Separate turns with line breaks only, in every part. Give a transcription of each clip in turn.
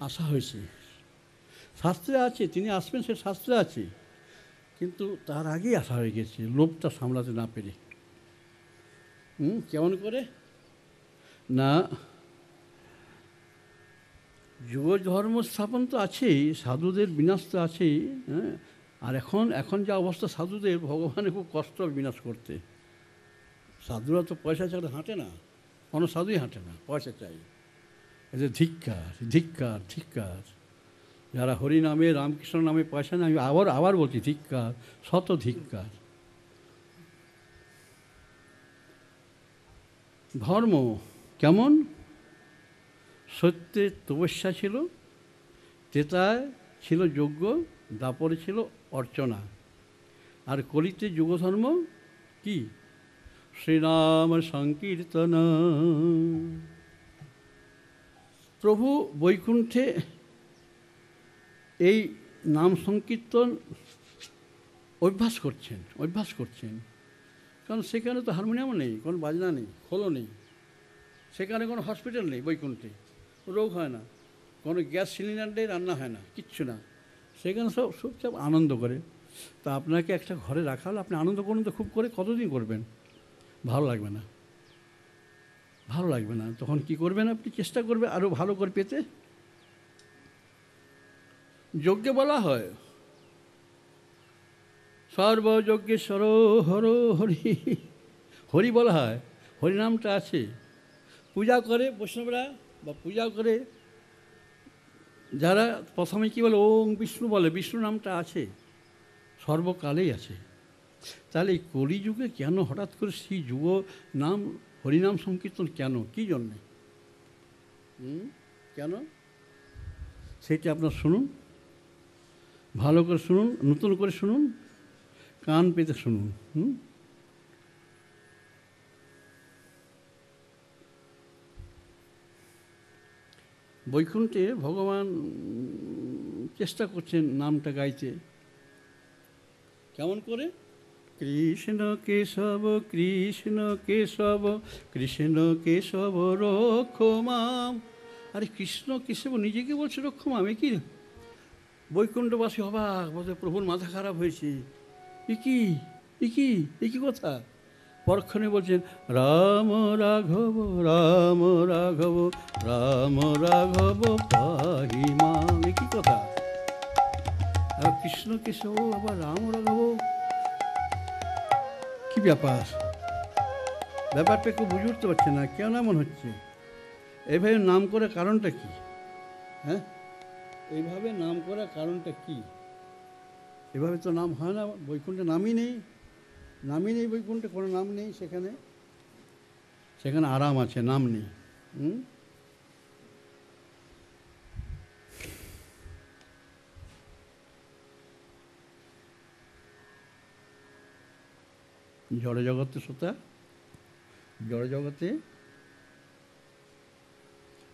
আসা হয়েছে, শাস্ত্রে আছে তিনি আসবেন, সে শাস্ত্রে আছে, কিন্তু তার আগেই আসা হয়ে গেছে লোভটা সামলাতে না পেরে। কেমন করে না, যুগ ধর্ম স্থাপন তো আছেই, সাধুদের বিনাশ তো আছেই, হ্যাঁ। আর এখন যা অবস্থা সাধুদের, ভগবানের খুব কষ্ট বিনাশ করতে। সাধুরা তো পয়সা ছাড়া হাঁটে না, কোনো সাধুই হাঁটে না, পয়সা চাই। এদের ধিক্কার ধিক্কার ধিক্কার, যারা হরি নামে রামকৃষ্ণ নামে পয়সা নেই, আমি আবার বলছি ধিক্কার, শত ধিক্কার। ধর্ম কেমন? সত্যে তপস্যা ছিল, ত্রেতায় ছিল যজ্ঞ, দাপরে ছিল অর্চনা, আর কলিতে যুগধর্ম কি? শ্রীরাম সংকীর্তন। প্রভু বৈকুণ্ঠে এই নাম সংকীর্তন অভ্যাস করছেন, কারণ সেখানে তো হারমোনিয়ামও নেই, কোনো বাজনা নেই, খোলও নেই, সেখানে কোনো হসপিটাল নেই, বৈকুণ্ঠে রোগ হয় না, কোনো গ্যাস সিলিন্ডারে রান্না হয় না, কিচ্ছু না, সেখানে সব চুপচাপ আনন্দ করে। তা আপনাকে একটা ঘরে রাখা হলো, আপনি আনন্দ করুন তো, খুব করে কতদিন করবেন? ভালো লাগবে না, তখন কি করবেন? আপনি চেষ্টা করবেন আরও ভালো করে পেতে। যজ্ঞে বলা হয় সর্বযজ্ঞেশ্বর হর হরি, হরি বলা হয়, হরিনামটা আছে। পূজা করে বৈষ্ণবরা, বা পূজা করে যারা, প্রথমে কী বলে ওং বিষ্ণু বলে, বিষ্ণু নামটা আছে, সর্বকালেই আছে। তাহলে এই কলিযুগে কেন হঠাৎ করে সেই যুগ নাম হরিনাম সংকীর্তন কেন, কী জন্যে, কেন? সেটা আপনার শুনুন, ভালো করে শুনুন, নতুন করে শুনুন, কান পেতে শুনুন। বৈকুণ্ঠে ভগবান চেষ্টা করছেন নামটা গাইতে, কেমন করে? কৃষ্ণ কেশব কৃষ্ণ কেশব কৃষ্ণ কেশব রক্ষ মাম। আরে কৃষ্ণ কেশব নিজেকে বলছে রক্ষ মাম, এ কি? বৈকুণ্ঠবাসী অবাক, বলছে প্রভুর মাথা খারাপ হয়েছে, এ কি কথা? পরক্ষণে বলছেন রাম রাঘব রাম রাঘব রাম রাঘব পাহি মাম, এ কি কথা? আর কৃষ্ণ কেশব আবার রাম রাঘব, কি ব্যাপারটা কেউ বুঝে উঠতে পারছে না, কেন এমন হচ্ছে? এইভাবে নাম করার কারণটা কি? হ্যাঁ, এইভাবে নাম করার কারণটা কি? এভাবে তো নাম হয় না, বৈকুণ্ঠে নামই নেই বৈকুণ্ঠে কোনো নাম নেই, সেখানে আরাম আছে, নাম নেই। জড়জগতে শ্রোতা, জড়জগতে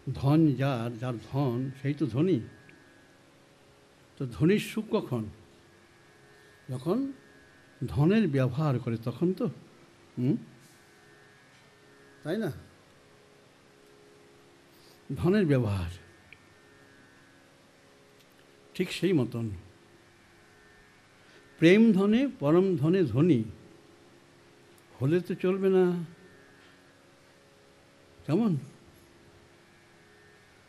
ধন যার ধন, সেই তো ধনী। তো ধনীর সুখ কখন? যখন ধনের ব্যবহার করে, তখন তো, তাই না? ধনের ব্যবহার ঠিক সেই মতন, প্রেম ধনে পরম ধনে ধনী হলে তো চলবে না, কেমন?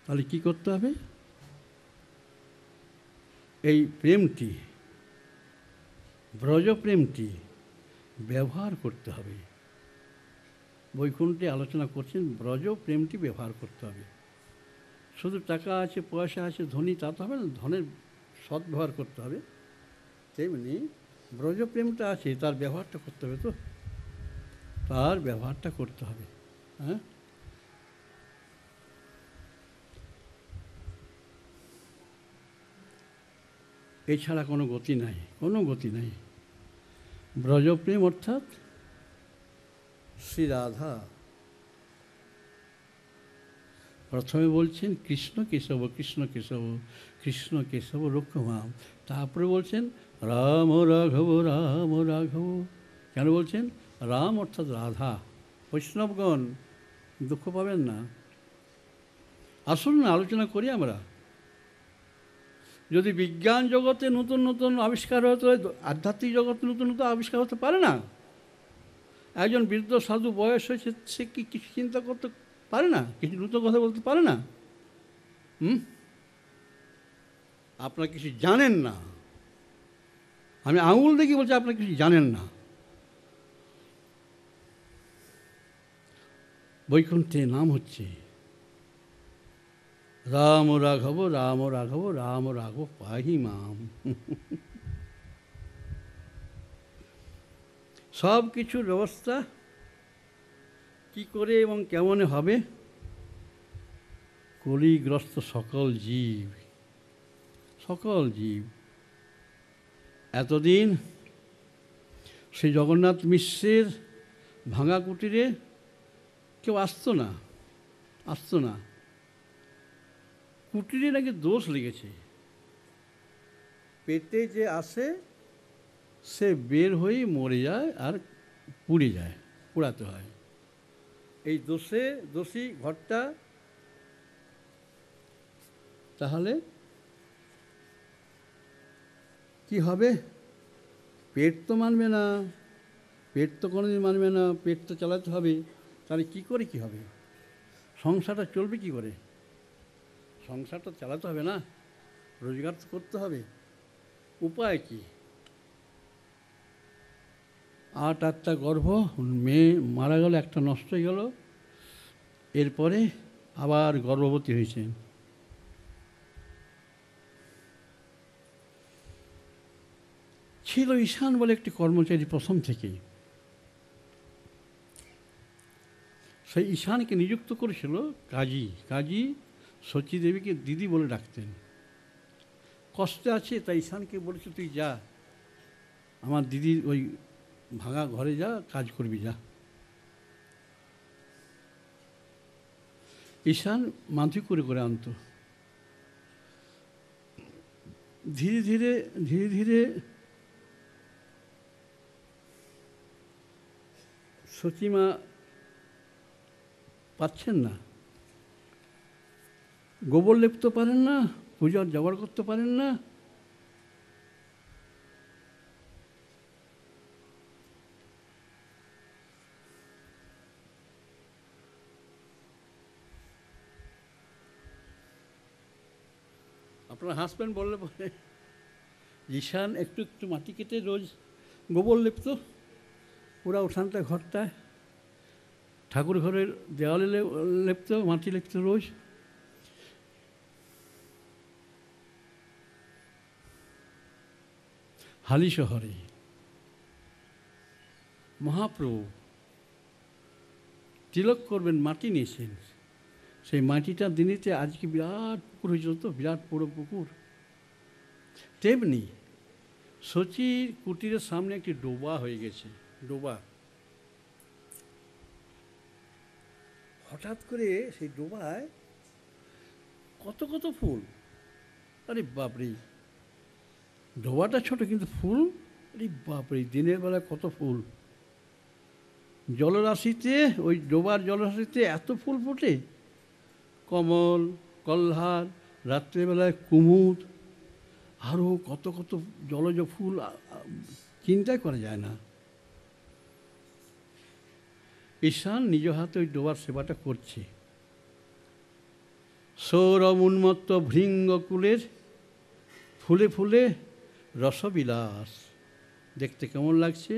তাহলে কি করতে হবে? এই প্রেমটি, ব্রজপ্রেমটি ব্যবহার করতে হবে। বৈকুণ্ঠে আলোচনা করছেন ব্রজপ্রেমটি ব্যবহার করতে হবে। শুধু টাকা আছে, পয়সা আছে, ধনী, তা তো হবে না, ধনের সদ্ব্যবহার করতে হবে। তেমনি ব্রজপ্রেমটা আছে, তার ব্যবহারটা করতে হবে, তো তার ব্যবহারটা করতে হবে। হ্যাঁ, এছাড়া কোনো গতি নাই। ব্রজপ্রেম অর্থাৎ শ্রী রাধা। প্রথমে বলছেন কৃষ্ণ কেশব কৃষ্ণ কেশব কৃষ্ণ কেশব রক্ষমাম, তারপরে বলছেন রাম রাঘব রাম রাঘব। কেন বলছেন? রাম অর্থাৎ রাধা। বৈষ্ণবগণ দুঃখ পাবেন না, আসুন না আলোচনা করি আমরা। যদি বিজ্ঞান জগতে নতুন নতুন আবিষ্কার হতে হয়, আধ্যাত্মিক জগতে নতুন নতুন আবিষ্কার হতে পারে না? একজন বৃদ্ধ সাধু বয়স হয়েছে, সে কি কিছু চিন্তা করতে পারে না? কিছু নতুন কথা বলতে পারে না? আপনারা কিছু জানেন না। আমি আঙুল দেখি বলছি আপনারা কিছু জানেন না। বৈকুণ্ঠে নাম হচ্ছে রাম রাঘব রাম রাঘব রাম রাঘব পাহি মাম। সব কিছুর ব্যবস্থা কি করে এবং কেমনে হবে? কলিগ্রস্ত সকল জীব, সকল জীব। এতদিন সেই জগন্নাথ মিশ্রের ভাঙা কুটিরে কেউ আসতো না, আসতো না। কুটিরে নাকি দোষ লেগেছে। পেটে যে আসে সে বের হয়েই মরে যায় আর পুড়ে যায়, পোড়াতে হয়। এই দোষী ঘরটা তাহলে কি হবে? পেট তো মানবে না, পেট তো কোনোদিন মানবে না, পেট তো চালাতে হবে। তাহলে কি করে কি হবে? সংসারটা চলবে কি করে? সংসারটা চালাতে হবে না, রোজগার তো করতে হবে। উপায় কি? 8 গর্ভ, মেয়ে মারা গেল, একটা নষ্ট হয়ে গেল, এরপরে আবার গর্ভবতী হয়েছেন। ছিল ঈশান বলে একটি কর্মচারী প্রথম থেকেই। সেই ঈশানকে নিযুক্ত করেছিল কাজী। কাজী সচী দেবীকে দিদি বলে ডাকতেন। কষ্টে আছে তাই ঈশানকে বলেছে, তুই যা আমার দিদির ওই ভাঙা ঘরে যা, কাজ করবি যা। ঈশান মাথি করে করে আনত। ধীরে ধীরে ধীরে ধীরে সচিমা পাচ্ছেন না, গোবর লেপতে পারেন না, পূজার জোগাড় করতে পারেন না। আপনার হাজব্যান্ড বললে বলে, ঈশান একটু একটু মাটি কেটে রোজ গোবর লেপত, পুরা উঠানটা ঘরটায়, ঠাকুর ঘরের দেওয়ালে লেপত, মাটি লেপত রোজ। হালি শহরে মহাপ্রভু তিলক করবেন, মাটি নিয়েছেন। সেই মাটিটা দিনেতে আজকে বিরাট পুকুর হয়েছিল, তো বিরাট বড় পুকুর। তেমনি সচির কুটিরের সামনে একটি ডোবা হয়ে গেছে, ডোবা। হঠাৎ করে সেই ডোবায় কত কত ফুল। আরে বাপরে, ডোবাটা ছোট কিন্তু ফুল, আরে বাপরে, দিনের বেলায় কত ফুল। জলরাশিতে, ওই ডোবার জলরাশিতে এত ফুল ফোটে, কমল, কল্হার, রাত্রেবেলায় কুমুদ, আরও কত কত জলজ ফুল, চিন্তাই করা যায় না। ঈশান নিজ হাতে ওই ডোবার সেবাটা করছে। সৌরভ উন্মত্ত ভৃঙ্গকুলের ফুলে ফুলে রসবিলাস, দেখতে কেমন লাগছে।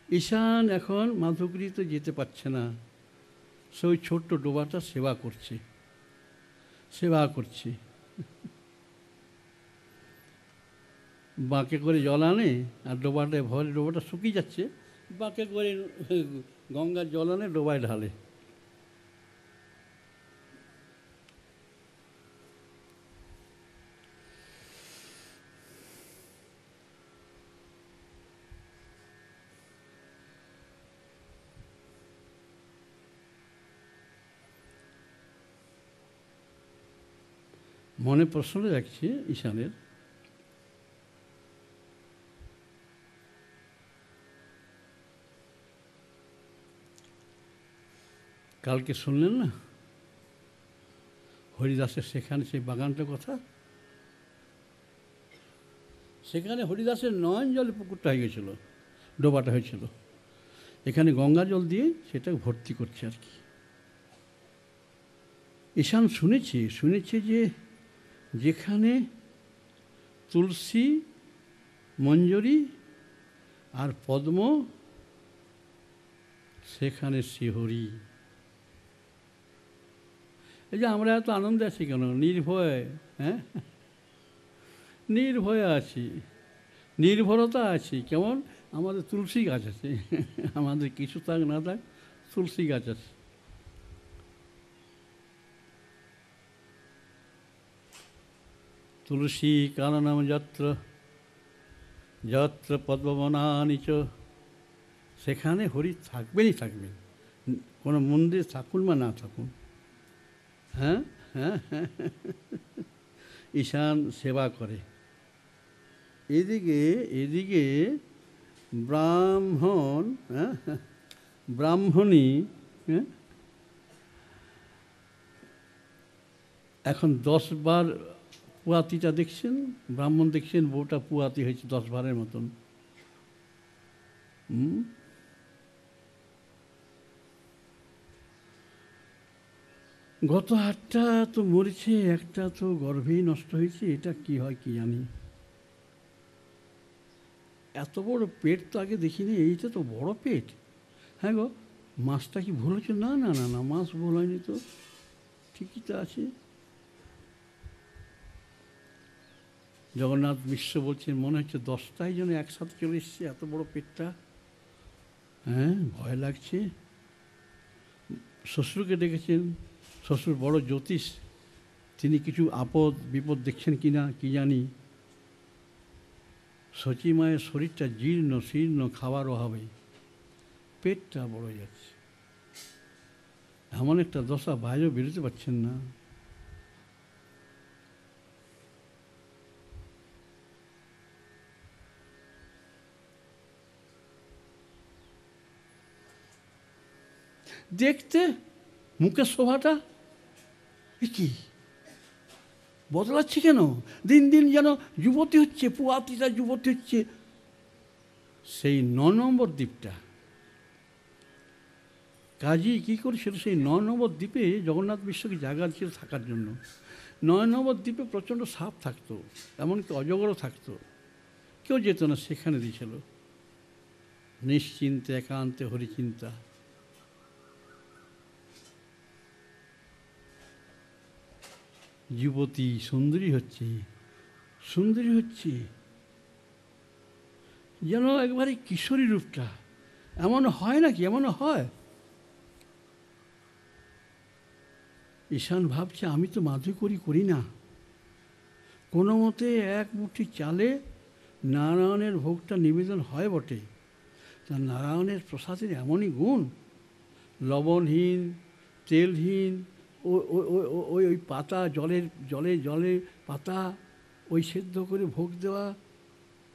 ঈশান এখন মাধবগিরিতে যেতে পারছে না, সে ওই ছোট্ট ডোবাটা সেবা করছে, সেবা করছে। বাঁকে করে জল আনে আর ডোবাটায় ভরে, ডোবাটা শুকিয়ে যাচ্ছে, বাঁকে করে গঙ্গার জল আনে, ডোবায় ঢালে। মনে প্রশ্ন রাখছি ঈশানের, কালকে শুনলেন না হরিদাসের সেখানে সেই বাগানটার কথা? সেখানে হরিদাসের নয়ন জলে পুকুরটা হয়ে গেছিলো, ডোবাটা হয়েছিল। এখানে গঙ্গা জল দিয়ে সেটা ভর্তি করছে আর কি। ঈশান শুনেছে যে যেখানে তুলসী, মঞ্জরি আর পদ্ম, সেখানে শ্রীহরি। এই যে আমরা এত আনন্দে আছি কেন? নির্ভয়, হ্যাঁ, নির্ভয়ে আছি, নির্ভরতা আছি। কেমন? আমাদের তুলসী গাছ আছে, আমাদের কিছু থাক না থাক তুলসী গাছ আছে। তুলসী কাননম যত্র যত্র পদ্মবনানি চ, সেখানে হরি থাকবেনই থাকবেন, কোনো মন্দির থাকুন বা না থাকুন। হ্যাঁ হ্যাঁ হ্যাঁ, ঈশান সেবা করে। এদিকে ব্রাহ্মণ, হ্যাঁ, ব্রাহ্মণী, হ্যাঁ, এখন 10 বার পুয়াতিটা দেখছেন, ব্রাহ্মণ দেখছেন বউটা পুয়াতি হয়েছে 10 বারের মতন। গত 8টা তো মরেছে, একটা তো গর্ভেই নষ্ট হয়েছে। এটা কি হয় কি জানি। এত বড় পেট তো আগে দেখিনি, এইটা তো বড় পেট। হ্যাঁ গো, মাছটা কি ভুল হয়েছে? না না না না, মাছ ভুল হয়নি তো, ঠিকই তো আছে। জগন্নাথ মিশ্র বলছেন মনে হচ্ছে 10টাই যেন একসাথে চলে এসছে, এত বড় পেটটা। হ্যাঁ, ভয় লাগছে। শ্বশুরকে ডেকেছেন, শ্বশুর বড় জ্যোতিষ, তিনি কিছু আপদ বিপদ দেখছেন কি না কি জানি। শচী মায়ের শরীরটা জীর্ণ শীর্ণ, খাবার অভাবে পেটটা বড় হয়ে যাচ্ছে। এমন একটা দশা, বাইরেও বেরোতে পারছেন না। দেখতে মুখের শোভাটা কি বদলাচ্ছে কেন? দিন দিন যেন যুবতী হচ্ছে, পুয়াতিটা যুবতী হচ্ছে। সেই 9 নম্বর দ্বীপটা কাজী কী করেছিল, সেই 9 নম্বর দ্বীপে জগন্নাথ মিশ্রকে জায়গা ছিল থাকার জন্য। 9 নম্বর দ্বীপে প্রচণ্ড সাপ থাকতো, এমনকি অজগরও থাকতো, কেউ যেত না, সেখানে দিয়েছিল। নিশ্চিন্তে একান্তে হরিচিন্তা। যুবতী সুন্দরী হচ্ছে, সুন্দরী হচ্ছে, যেন একবারে কিশোরী রূপটা। এমন হয় নাকি? এমন হয়? ঈশান ভাবছে আমি তো মাধুকরী করি না, কোনো মতে 1 মুঠি চালে নারায়ণের ভোগটা নিবেদন হয় বটে, তা নারায়ণের প্রসাদের এমনই গুণ, লবণহীন তেলহীন ওই ওই পাতা, জলে পাতা ওই সেদ্ধ করে ভোগ দেওয়া,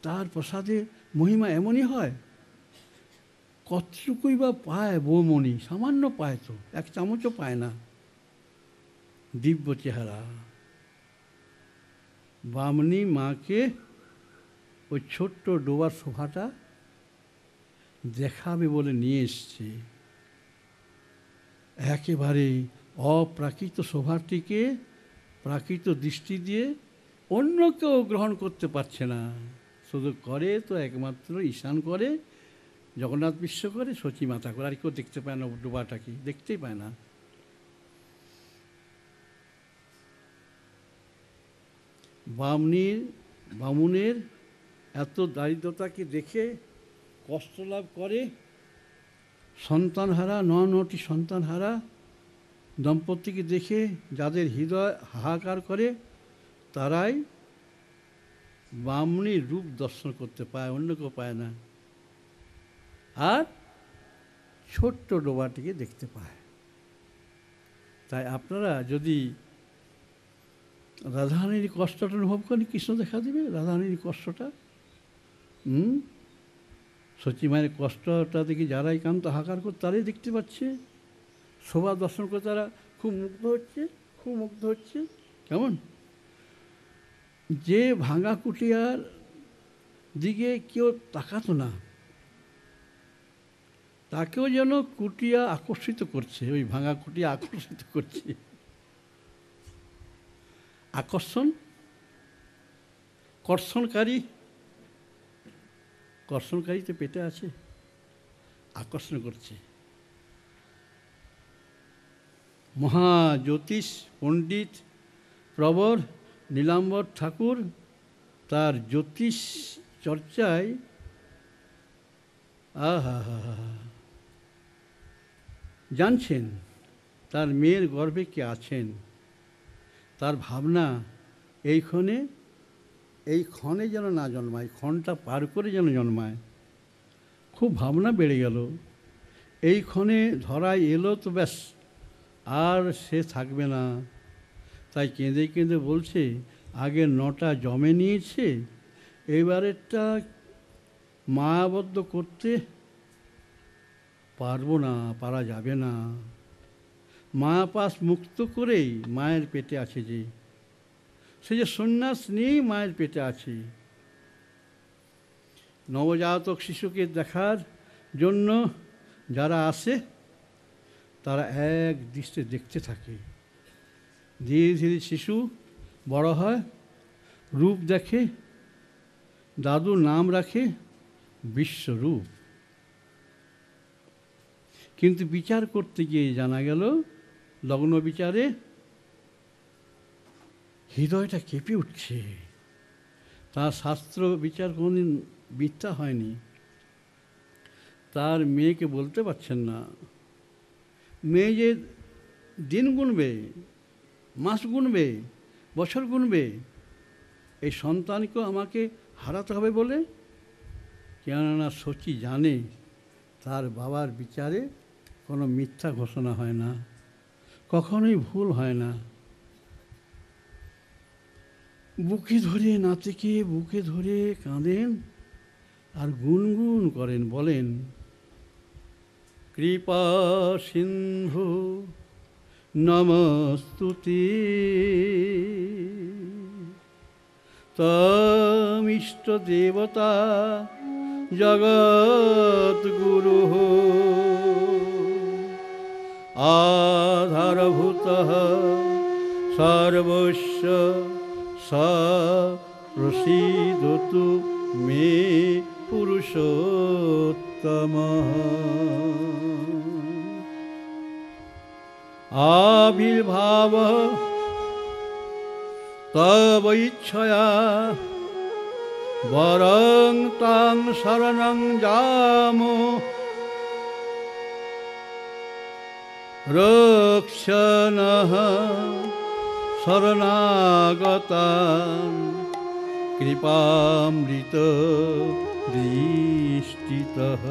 তার প্রসাদে মহিমা এমনই হয়। কতটুকুই বা পায় বৌমণি? সামান্য পায় তো, 1 চামচও পায় না। দিব্য চেহারা। বামনি মাকে ওই ছোট্ট ডোবার শোভাটা দেখাবে বলে নিয়ে এসছে। একেবারে অপ্রাকৃত শোভাটিকে প্রাকৃত দৃষ্টি দিয়ে অন্য কেউ গ্রহণ করতে পারছে না। শুধু করে তো একমাত্র ঈশান করে, জগন্নাথ মিশ্র করে, শচী মাতা করে, আর কেউ দেখতে পায় না ডোবাটাকে, দেখতেই পায় না। বামুনের এত দারিদ্রতাকে দেখে কষ্ট লাভ করে সন্তানহারা, 9টি সন্তানহারা দম্পতিকে দেখে যাদের হৃদয় হাহাকার করে, তারাই বামনির রূপ দর্শন করতে পায়, অন্য কেউ পায় না। আর ছোট্ট ডোবাটিকে দেখতে পায়। তাই আপনারা যদি রাধারানীর কষ্টটা অনুভব করেন, কৃষ্ণ দেখা দেবে রাধারানীর কষ্টটা। শচী মায়ের কষ্টটা দেখে যারাই কান্ত হাহাকার করে তারাই দেখতে পাচ্ছে, শোভা দর্শন করে তারা খুব মুগ্ধ হচ্ছে, খুব মুগ্ধ হচ্ছে। কেমন? যে ভাঙা কুটিয়ার দিকে কেউ তাকাতো না। তাকেও যেন কুটিয়া আকর্ষিত করছে, ওই ভাঙা কুটিয়া আকর্ষিত করছে। আকর্ষণ, কর্ষণকারী, কর্ষণকারী তো পেটে আছে, আকর্ষণ করছে। মহাজ্যোতিষ পণ্ডিত প্রবর নীলাম্বর ঠাকুর তার জ্যোতিষ চর্চায় জানছেন তার মেয়ের গর্ভে কে আছেন। তার ভাবনা এই ক্ষণে যেন না জন্মায়, ক্ষণটা পার করে যেন জন্মায়। খুব ভাবনা বেড়ে গেল। এই ক্ষণে ধরায় এলো তো ব্যাস, আর সে থাকবে না। তাই কেঁদে কেঁদে বলছে, আগে 9টা জমে নিয়েছে, এবারেরটা মায়াবদ্ধ করতে পারবো না, পারা যাবে না। মায়াপাশ মুক্ত করেই মায়ের পেটে আছে যে, সে যে সন্ন্যাস নিয়েই মায়ের পেটে আছে। নবজাতক শিশুকে দেখার জন্য যারা আসে তারা এক দৃষ্টিতে দেখতে থাকে। ধীরে ধীরে শিশু বড় হয়, রূপ দেখে, দাদু নাম রাখে বিশ্বরূপ। কিন্তু বিচার করতে গিয়ে জানা গেল, লগ্ন বিচারে হৃদয়টা কেঁপে উঠছে। তার শাস্ত্র বিচার কোনোদিন মিথ্যা হয়নি। তার মেয়েকে বলতে পারছেন না। মেয়ে যে দিন গুনবে, মাস গুনবে, বছর গুনবে, এই সন্তানকেও আমাকে হারাতে হবে বলে। কেননা শচী জানে তার বাবার বিচারে কোনো মিথ্যা ঘোষণা হয় না, কখনোই ভুল হয় না। বুকে ধরে নাতিকে বুকে ধরে কাঁদেন আর গুনগুন করেন, বলেন, কৃপা সিন্ধু নমস্তুতে তমিষ্ট দেবতা জগদ্গুরু আধারভূতঃ সর্বস্য স প্রসীদতু মে পুরুষোত্তমঃ। আবির্ভাবঃ তব ইচ্ছয়া বরং তাং শরণং যামো রক্ষণঃ শরণাগতান কৃপামৃত দৃষ্টিতঃ।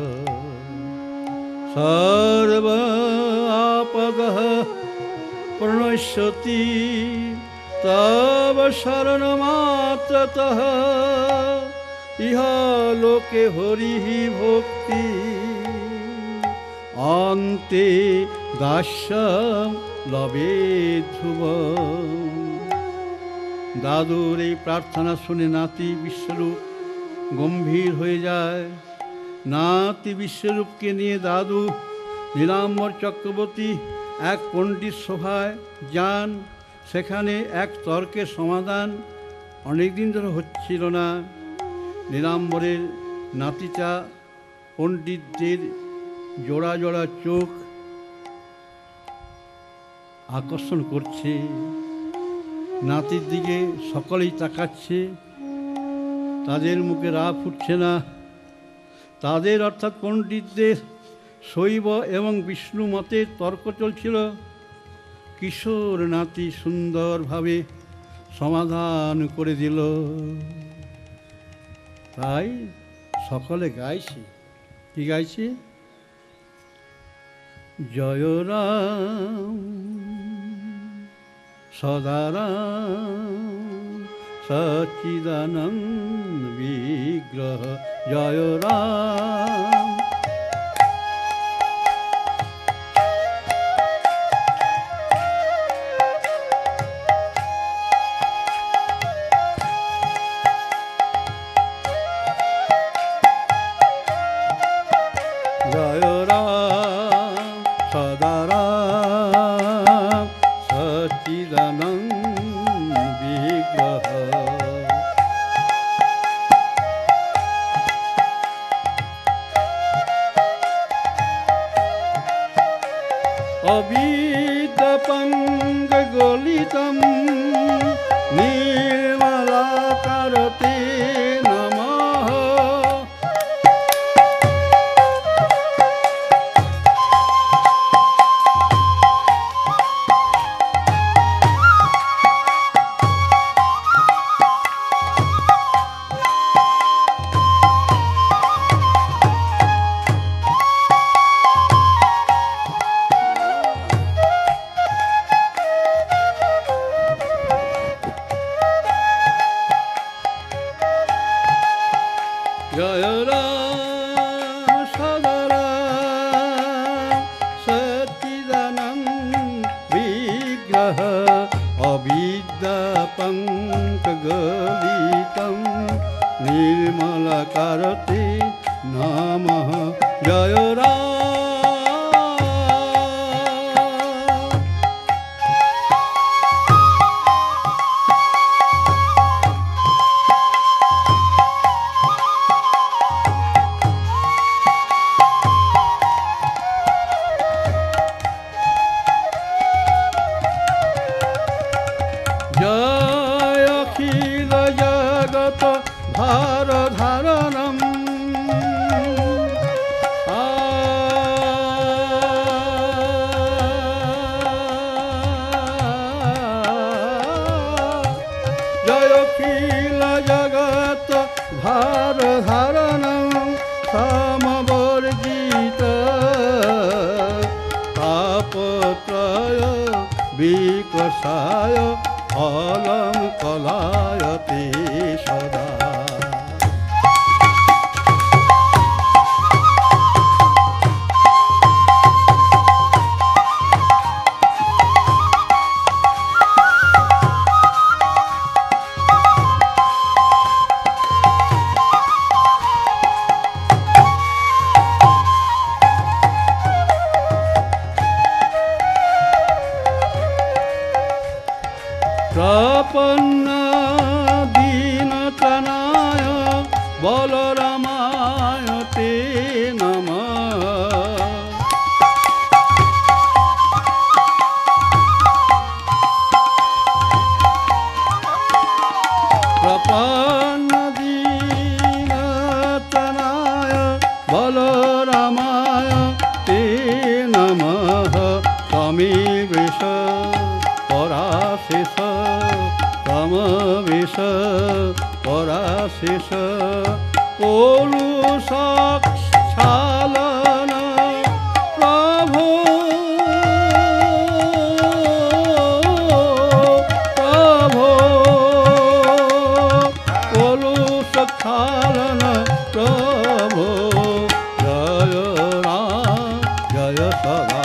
সর্ব আপদঃ প্রণশ্যতি তব শরণমাত্রতঃ। ইহ লোকে হরিঃ ভক্তি অন্তে দাস্যম লবে ধ্রুবম। দাদুর এই প্রার্থনা শুনে নাতি বিশ্বরূপ গম্ভীর হয়ে যায়। নাতি বিশ্বরূপকে নিয়ে দাদু নীলাম্বর চক্রবর্তী এক পণ্ডিত সভায় যান। সেখানে এক তর্কের সমাধান অনেকদিন ধরে হচ্ছিল না। নীলাম্বরের নাতিটা পণ্ডিতদের জোড়া জোড়া চোখ আকর্ষণ করছে। নাতির দিকে সকলেই তাকাচ্ছে, তাদের মুখে রাগ ফুটছে না। তাদের অর্থাৎ পণ্ডিতদের শৈব এবং বিষ্ণু মতের তর্ক চলছিল। কিশোর নাতি সুন্দরভাবে সমাধান করে দিল। তাই সকলে গাইছে। কি গাইছে? জয় রাম সদারাম সচ্চিদানন্দ বিগ্রহ। জয় রাম। निर्मलं विग्रह अविद्यापङ्गगलितं निर्मलाकारते नमः जय राम सदा राम सच्चिदानंद विग्रह अविद्यापङ्कगलितं निर्मलाकारते नमः जय राम जय अखिल जगत भारधारणम् जय अखिल जगत भारधारणम् समवर्जित तापत्रय विकषाय अलम कलायते सदा प्रपन्न दीनतनाय बलरामाय ते नमः प्रपन्न दीनतनाय बलरामाय ते नमः तमेवेश पराशेष तमवेश पराशेष ओलुसाक्षालन प्रभो प्रभो ओलुसाक्षालन प्रभो जय राम जय सदा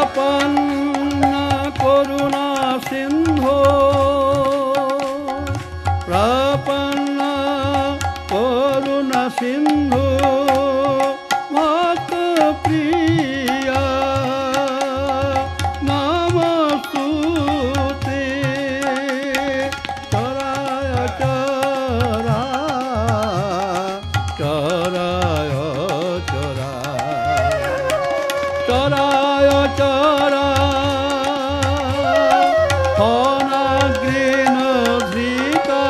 प्रपन्न करुणा सिंधो प्रपन्न करुणा सिंधो भक्त प्रिया नमस्तुते चराय चरा चराय चरा चराय चरा फनाग्रेण धृता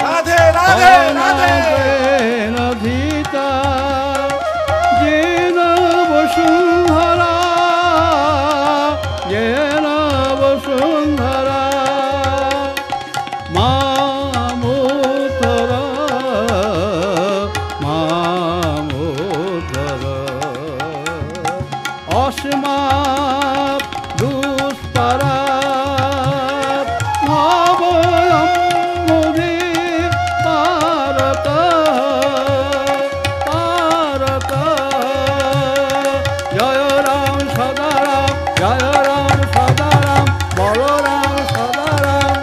राधे राधे राधे
फनाग्रेण धृता येन वसुन्धरा येन वसुन्धरा मामुत्तर তস্মাৎ দুষ্পরাৎ ভবয়ম্বুধি পারত জয় রাম সদা রাম, জয় রাম সদা রাম, বলরাম সদা রাম।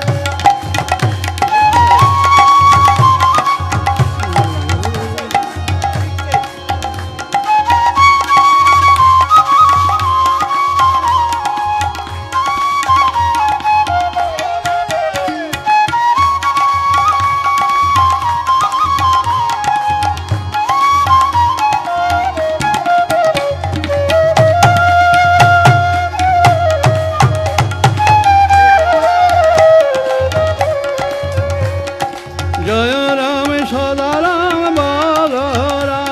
জয় রাম সদা রাম, বলরাম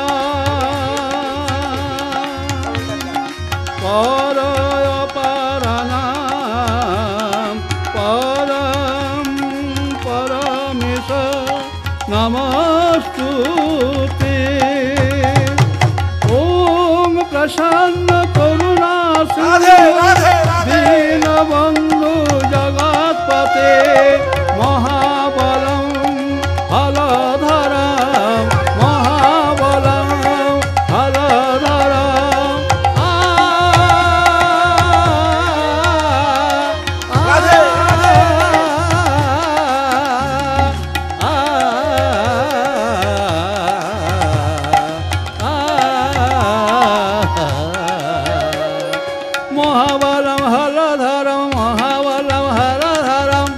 পরয় পরানাম পরম পরমেশ নমস্তুতে। ওম প্রসন্ন করুণা
রাধে রাধে রাধে
দীনবন্ধু জগৎপতে মহাবলম হলধরম মহাবলম হলধরম।
রাধে রাধে
মহাবলম হলধরম মহাবলম হলধরম।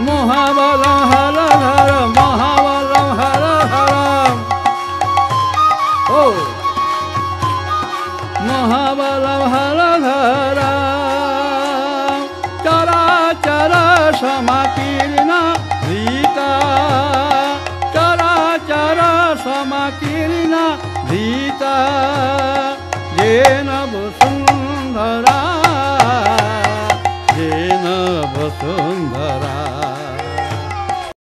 মহাবলম হলধরম মহাবলম হলধরম। ও মহাবলম হলধরম চরাচর সমাকীর্ণ ধৃতা চরাচর সমাকীর্ণ ধৃতা যেন বসুন্ধরা যেন বসুন্ধরা